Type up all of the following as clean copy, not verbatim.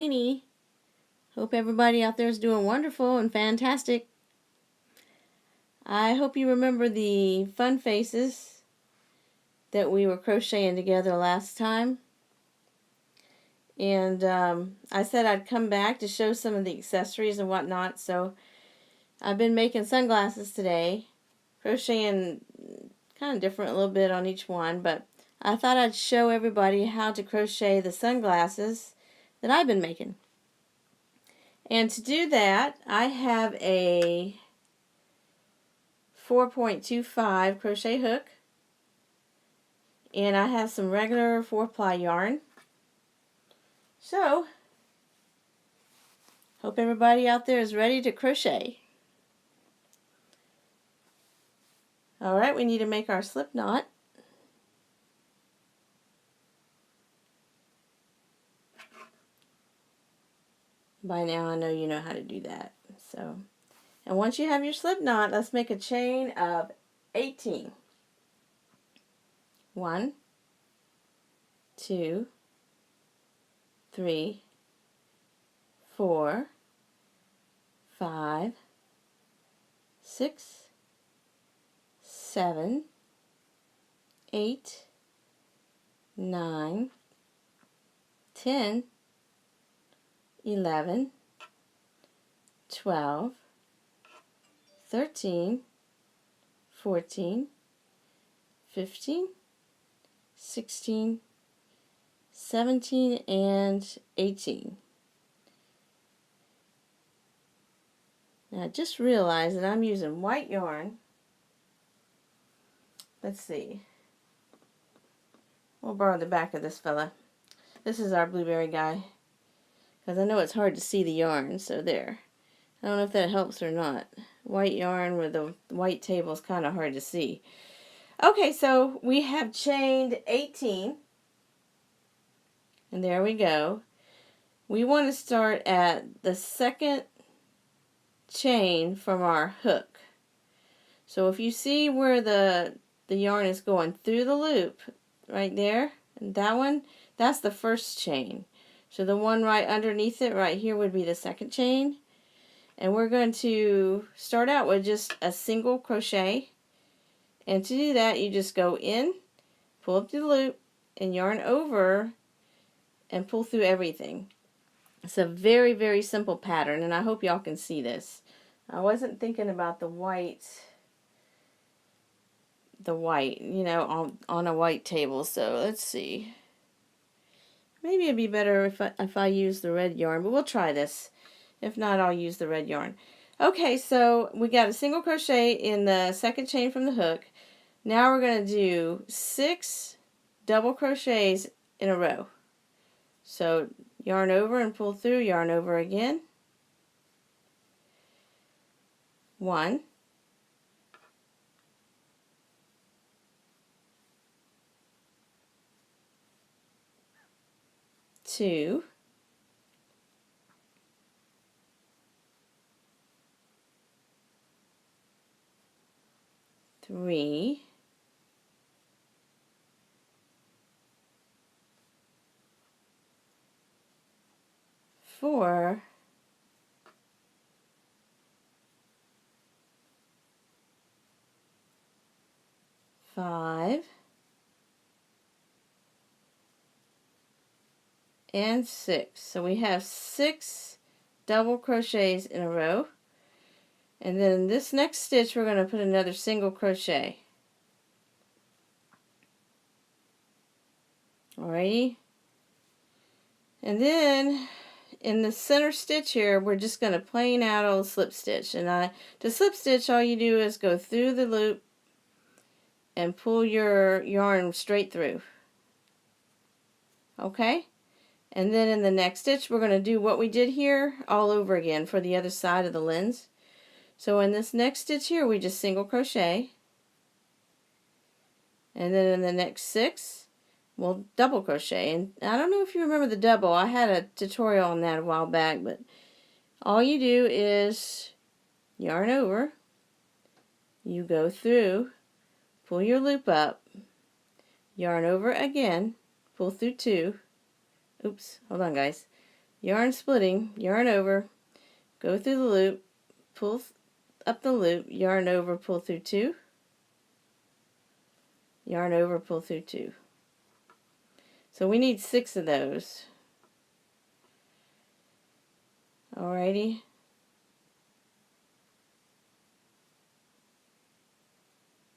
Annie. Hope everybody out there is doing wonderful and fantastic. I hope you remember the fun faces that we were crocheting together last time. And I said I'd come back to show some of the accessories and whatnot. So I've been making sunglasses today. Crocheting kind of different a little bit on each one. But I thought I'd show everybody how to crochet the sunglasses that I've been making. And to do that, I have a 4.25 crochet hook, and I have some regular 4-ply yarn. So, hope everybody out there is ready to crochet. Alright, we need to make our slip knot. By now I know you know how to do that. So, and once you have your slip knot, let's make a chain of 18. 1, 2, 3, 4, 5, 6, 7, 8, 9, 10, 11, 12, 13, 14, 15, 16, 17, and 18. Now I just realized that I'm using white yarn. Let's see. We'll borrow the back of this fella. This is our blueberry guy. Because I know it's hard to see the yarn, so there. I don't know if that helps or not. White yarn with a white table is kind of hard to see. Okay, so we have chained 18. And there we go. We want to start at the second chain from our hook. So if you see where the yarn is going through the loop, right there, and that one, that's the first chain. So the one right underneath it right here would be the second chain. And we're going to start out with just a single crochet. And to do that, you just go in, pull up the loop, and yarn over, and pull through everything. It's a very, very simple pattern, and I hope y'all can see this. I wasn't thinking about the white, you know, on a white table, so let's see. Maybe it'd be better if I use the red yarn, but we'll try this. If not, I'll use the red yarn. Okay, so we got a single crochet in the second chain from the hook. Now we're going to do 6 double crochets in a row. So yarn over and pull through, yarn over again. 1, 2, 3, 4, 5, and 6. So we have 6 double crochets in a row. And then in this next stitch we're going to put another single crochet. Alrighty. And then in the center stitch here we're just going to plain out a slip stitch. And to slip stitch, all you do is go through the loop and pull your yarn straight through. Okay? And then in the next stitch we're going to do what we did here all over again for the other side of the lens. So in this next stitch here we just single crochet, and then in the next 6 we'll double crochet. And I don't know if you remember the double, I had a tutorial on that a while back, but all you do is yarn over, you go through, pull your loop up, yarn over again, pull through 2, oops, hold on guys, yarn splitting, yarn over, go through the loop, pull up the loop, yarn over, pull through 2, yarn over, pull through 2. So we need 6 of those. Alrighty.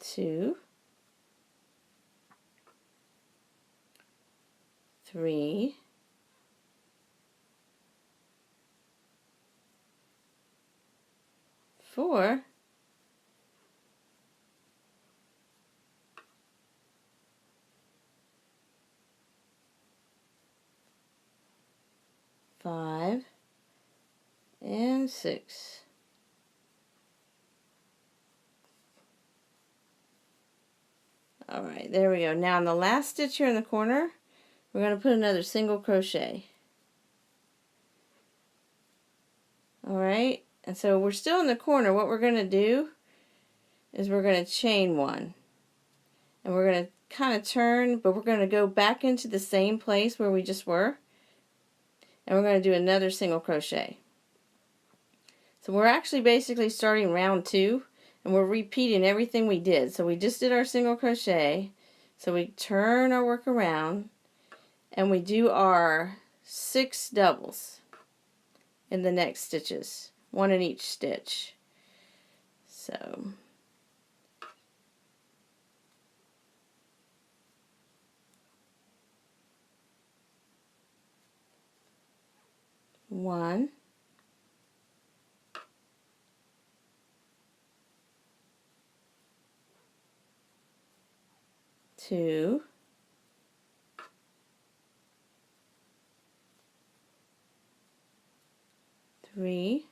Two, 3, 4, 5, and 6. Alright, there we go. Now in the last stitch here in the corner, we're going to put another single crochet. Alright, and so we're still in the corner. What we're going to do is we're going to chain 1. And we're going to kind of turn, but we're going to go back into the same place where we just were. And we're going to do another single crochet. So we're actually basically starting round 2. And we're repeating everything we did. So we just did our single crochet. So we turn our work around. And we do our 6 doubles in the next stitches. 1 in each stitch. So... 1, 2, 3,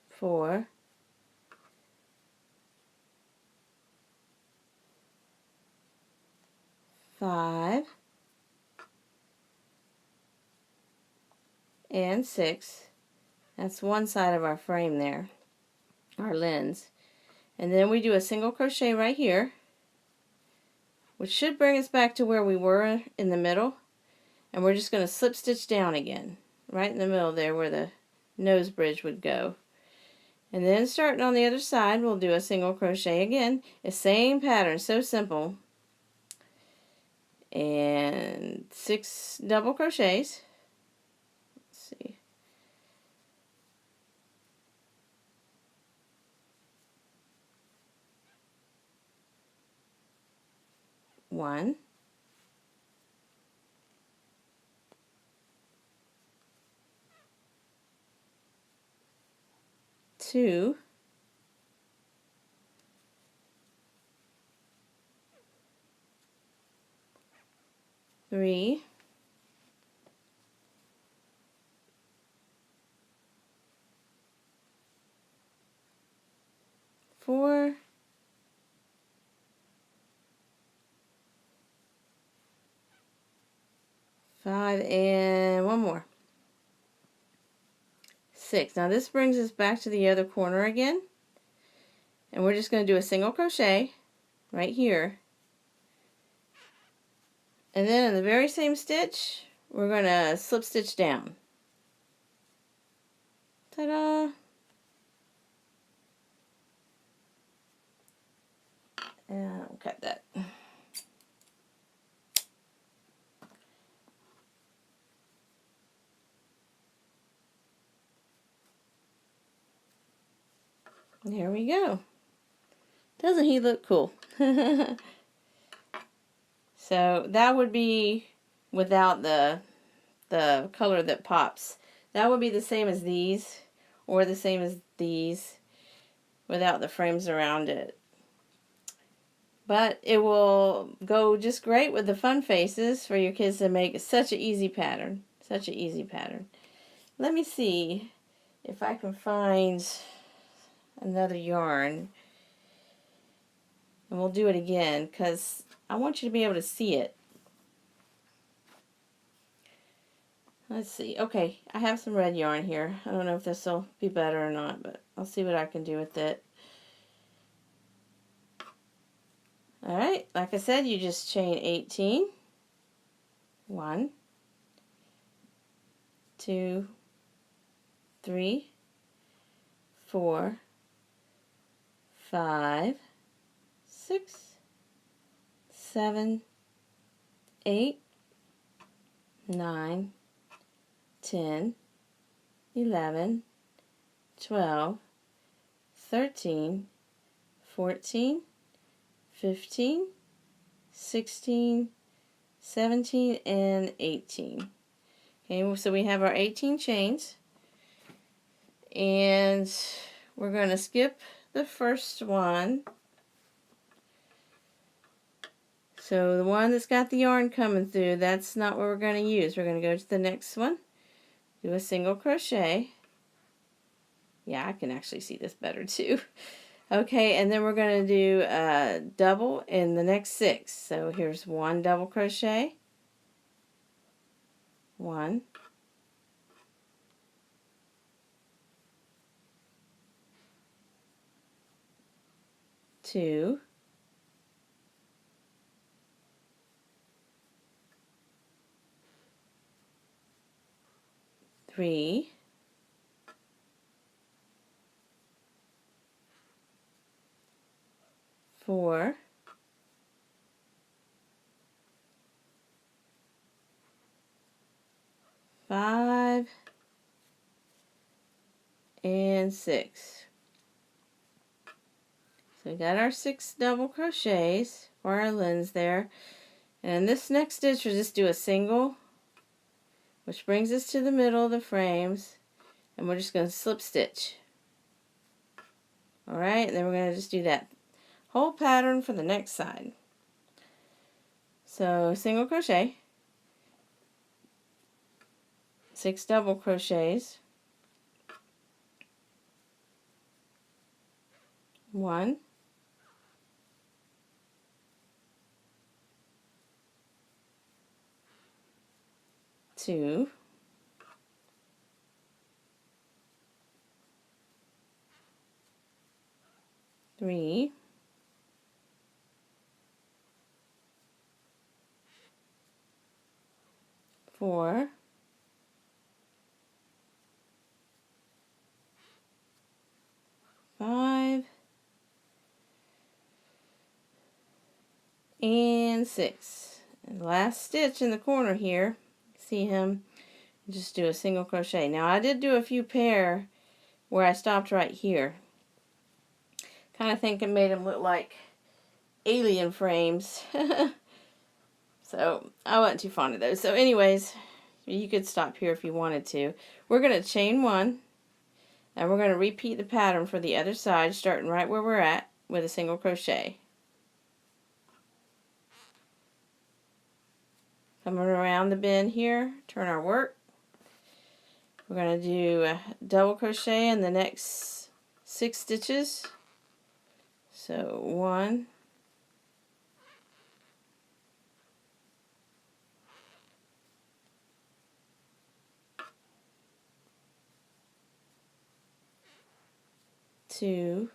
4, 5, and 6. That's one side of our frame there, our lens. And then we do a single crochet right here, which should bring us back to where we were in the middle. And we're just going to slip stitch down again, right in the middle there where the nose bridge would go. And then starting on the other side, we'll do a single crochet again. The same pattern, so simple. And 6 double crochets. Let's see. One, 2, 3, 4, 5, and one more. 6. Now this brings us back to the other corner again. And we're just going to do a single crochet right here. And then in the very same stitch, we're going to slip stitch down. Ta-da! And I'll cut that. There we go. Doesn't he look cool? So that would be without the color that pops. That would be the same as these, or the same as these, without the frames around it. But it will go just great with the fun faces for your kids to make. Such an easy pattern. Such an easy pattern. Let me see if I can find another yarn. And we'll do it again because I want you to be able to see it. Let's see. Okay, I have some red yarn here. I don't know if this will be better or not, but I'll see what I can do with it. Alright, like I said, you just chain 18. 1, 2, 3, 4, 5, 6, 7, 8, 9, 10, 11, 12, 13, 14, 15, 16, 17, and 18. Okay, so we have our 18 chains, and we're going to skip the first one. So the one that's got the yarn coming through, that's not what we're going to use. We're going to go to the next one, do a single crochet. Yeah, I can actually see this better too. Okay, and then we're going to do a double in the next 6. So here's 1 double crochet, 1, 2, 3, 4, 5, and 6. So we got our 6 double crochets for our lens there. And this next stitch, we'll just do a single, which brings us to the middle of the frames, and we're just going to slip stitch. Alright, and then we're going to just do that whole pattern for the next side. So single crochet, 6 double crochets, 1, 2, 3, 4, 5, and 6. And last stitch in the corner here, see him, just do a single crochet. Now I did do a few pair where I stopped right here. Kind of think it made them look like alien frames. So I wasn't too fond of those. So anyways, you could stop here if you wanted to. We're going to chain 1, and we're going to repeat the pattern for the other side, starting right where we're at with a single crochet. Coming around the bend here, turn our work. We're going to do a double crochet in the next 6 stitches. So 1, 2,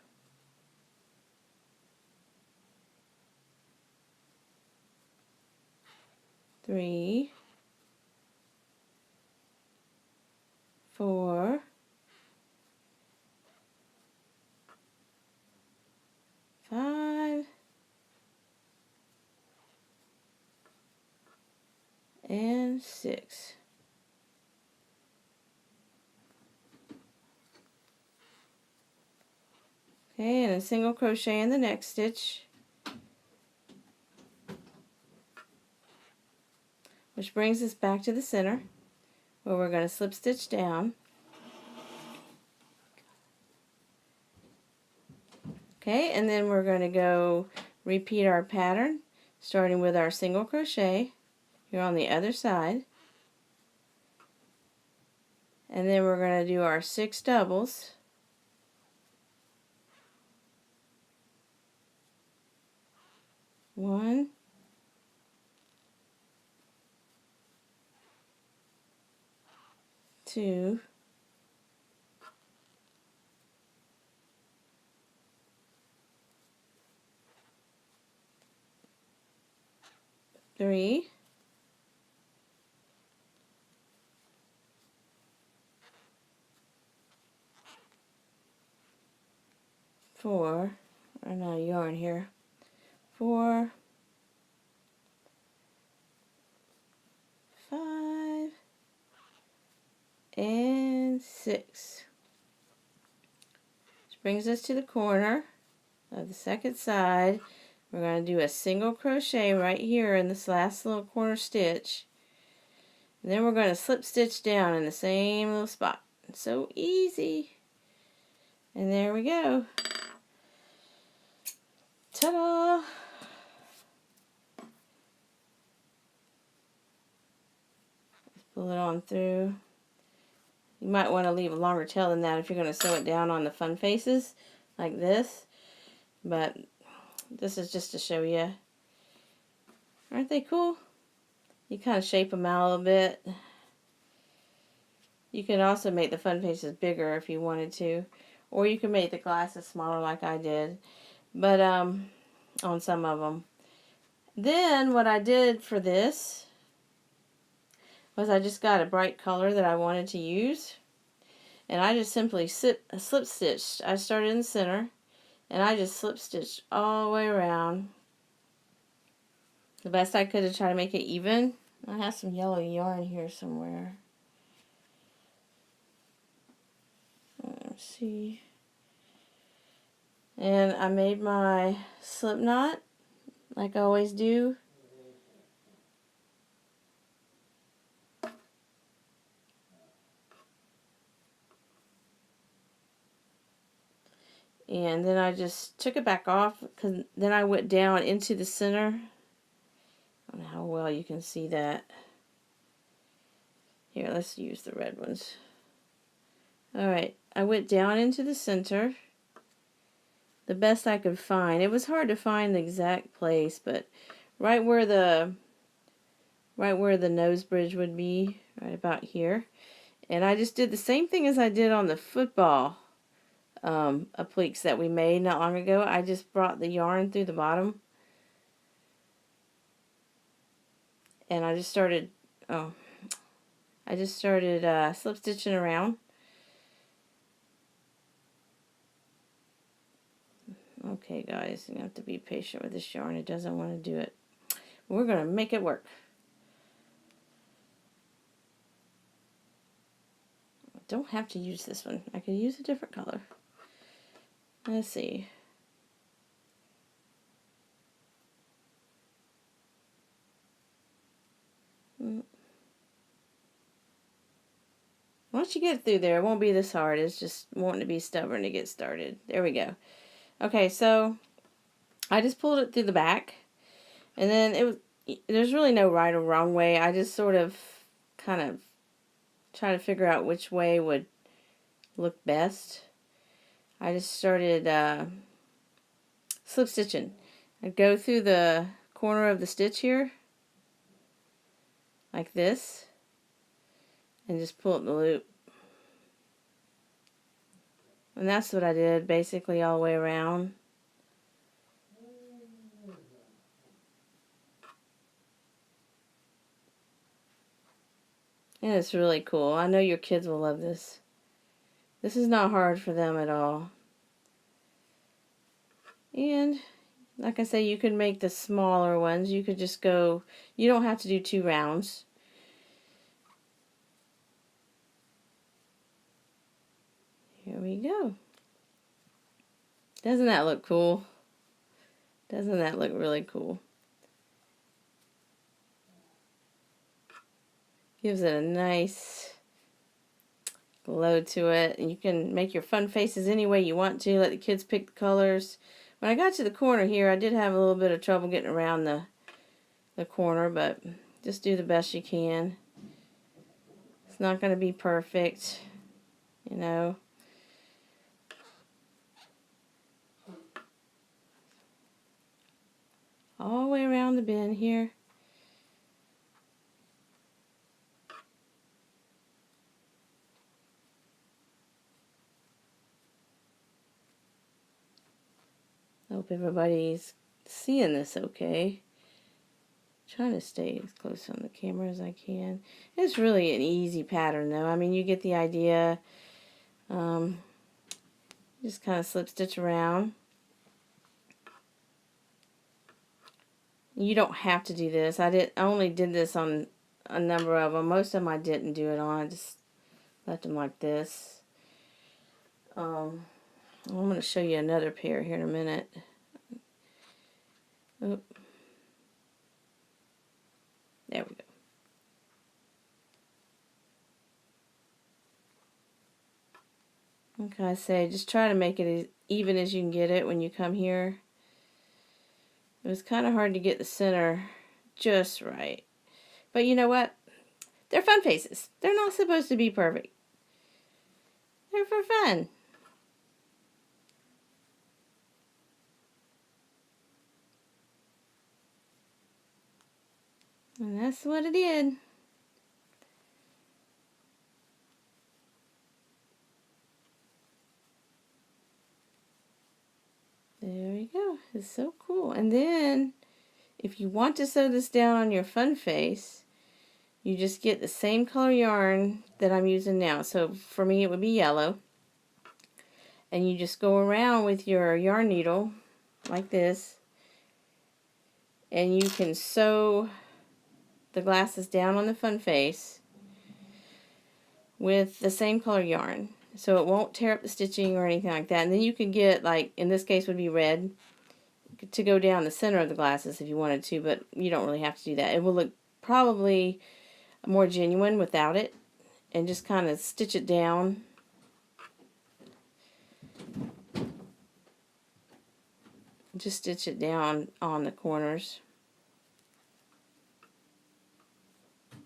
3, 4, 5, and 6. Okay, and a single crochet in the next stitch, which brings us back to the center, where we're going to slip stitch down. Okay, and then we're going to go repeat our pattern, starting with our single crochet here on the other side. And then we're going to do our 6 doubles. One, 2, 3, 4, or no yarn here, 4, 5, and 6. Which brings us to the corner of the second side. We're going to do a single crochet right here in this last little corner stitch. And then we're going to slip stitch down in the same little spot. It's so easy. And there we go. Ta-da! Let's pull it on through. You might want to leave a longer tail than that if you're going to sew it down on the fun faces like this. But this is just to show you. Aren't they cool? You kind of shape them out a little bit. You can also make the fun faces bigger if you wanted to. Or you can make the glasses smaller like I did. But on some of them. Then what I did for this was I just got a bright color that I wanted to use. And I just simply slip stitched. I started in the center. And I just slip stitched all the way around. The best I could to try to make it even. I have some yellow yarn here somewhere. Let's see. And I made my slip knot like I always do. And then I just took it back off because then I went down into the center. I don't know how well you can see that. Here, let's use the red ones. Alright, I went down into the center. The best I could find. It was hard to find the exact place, but right where the nose bridge would be, right about here. And I just did the same thing as I did on the football appliques that we made not long ago. I just brought the yarn through the bottom. And I just started, slip stitching around. Okay, guys, you have to be patient with this yarn. It doesn't want to do it. We're going to make it work. I don't have to use this one. I could use a different color. Let's see. Once you get through there, it won't be this hard. It's just wanting to be stubborn to get started. There we go. Okay, so I just pulled it through the back. And then there's really no right or wrong way. I just sort of kind of try to figure out which way would look best. I just started slip stitching. I'd go through the corner of the stitch here, like this, and just pull up the loop. And that's what I did basically all the way around. And it's really cool. I know your kids will love this. This is not hard for them at all. And like I say, you can make the smaller ones. You could just go, you don't have to do 2 rounds. Here we go. Doesn't that look cool? Doesn't that look really cool? Gives it a nice glow to it. And you can make your fun faces any way you want to. Let the kids pick the colors. When I got to the corner here, I did have a little bit of trouble getting around the corner, but just do the best you can. It's not going to be perfect, you know. All the way around the bend here. I hope everybody's seeing this okay. Trying to stay as close on the camera as I can. It's really an easy pattern though. I mean, you get the idea. Just kind of slip stitch around. You don't have to do this. I only did this on a number of them. Most of them I didn't do it on. I just left them like this. I'm going to show you another pair here in a minute. Oop. There we go. Like I say, just try to make it as even as you can get it when you come here. It was kind of hard to get the center just right. But you know what? They're fun faces. They're not supposed to be perfect. They're for fun. And that's what it did. There we go. It's so cool. And then, if you want to sew this down on your fun face, you just get the same color yarn that I'm using now. So for me it would be yellow. And you just go around with your yarn needle like this. And you can sew the glasses down on the fun face with the same color yarn. So it won't tear up the stitching or anything like that. And then you can get, like, in this case would be red, to go down the center of the glasses if you wanted to, but you don't really have to do that. It will look probably more genuine without it. And just kind of stitch it down. Just stitch it down on the corners.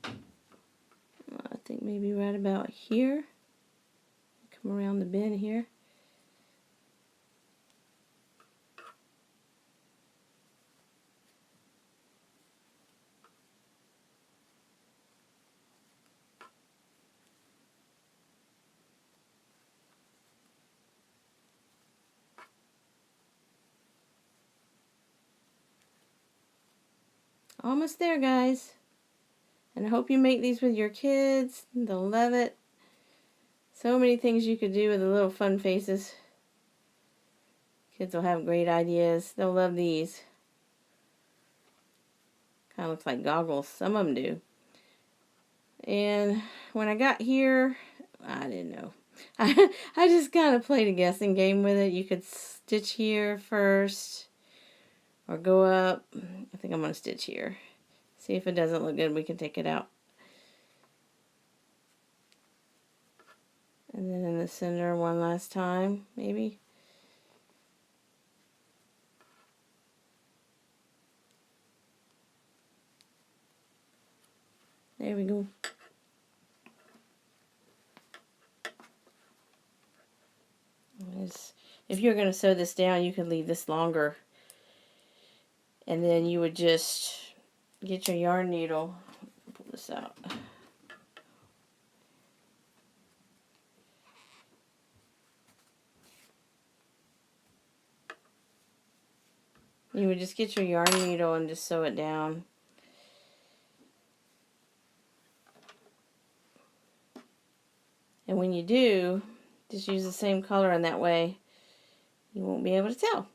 I think maybe right about here. Come around the bend here. Almost there, guys. And I hope you make these with your kids. They'll love it. So many things you could do with the little fun faces. Kids will have great ideas. They'll love these. Kind of looks like goggles. Some of them do. And when I got here, I didn't know. I just kind of played a guessing game with it. You could stitch here first or go up. I think I'm going to stitch here. See if it doesn't look good, we can take it out. And then in the center one last time, maybe. There we go. If you're going to sew this down, you could leave this longer. And then you would just get your yarn needle, pull this out. You would just get your yarn needle and just sew it down. And when you do, just use the same color, and that way you won't be able to tell.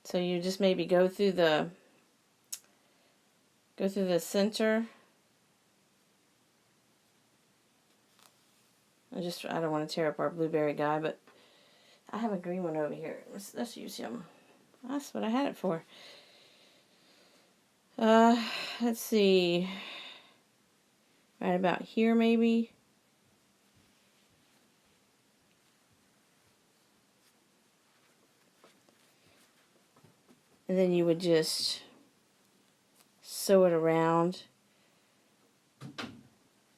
So you just maybe go through the center. I don't want to tear up our blueberry guy, but I have a green one over here. Let's use him. That's what I had it for. Let's see. Right about here, maybe. And then you would just sew it around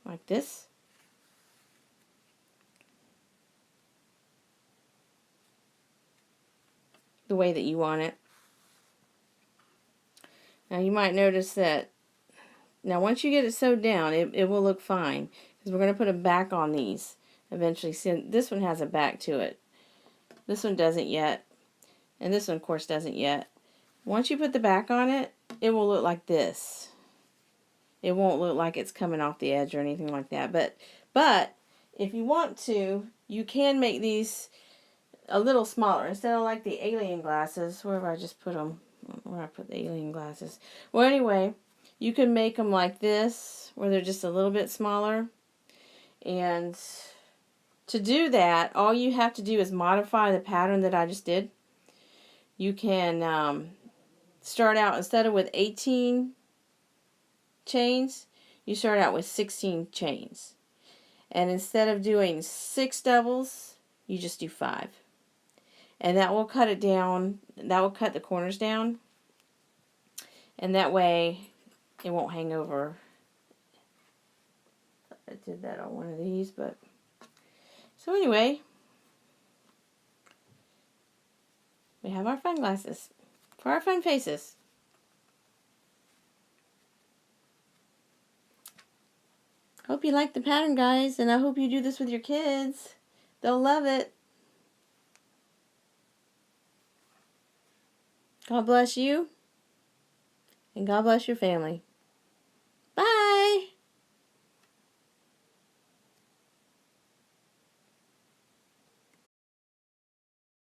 like this. The way that you want it. Now you might notice that, now once you get it sewed down, it will look fine. Because we're going to put a back on these eventually. See, this one has a back to it. This one doesn't yet. And this one, of course, doesn't yet. Once you put the back on it, it will look like this. It won't look like it's coming off the edge or anything like that. But if you want to, you can make these a little smaller. Instead of like the alien glasses, where have I just put them? Where I put the alien glasses. Well, anyway, you can make them like this, where they're just a little bit smaller. And to do that, all you have to do is modify the pattern that I just did. You can start out, instead of with 18 chains, you start out with 16 chains. And instead of doing 6 doubles, you just do 5. And that will cut it down, that will cut the corners down. And that way it won't hang over. I did that on one of these, but so anyway, we have our fun glasses for our fun faces. Hope you like the pattern, guys, and I hope you do this with your kids. They'll love it. God bless you, and God bless your family.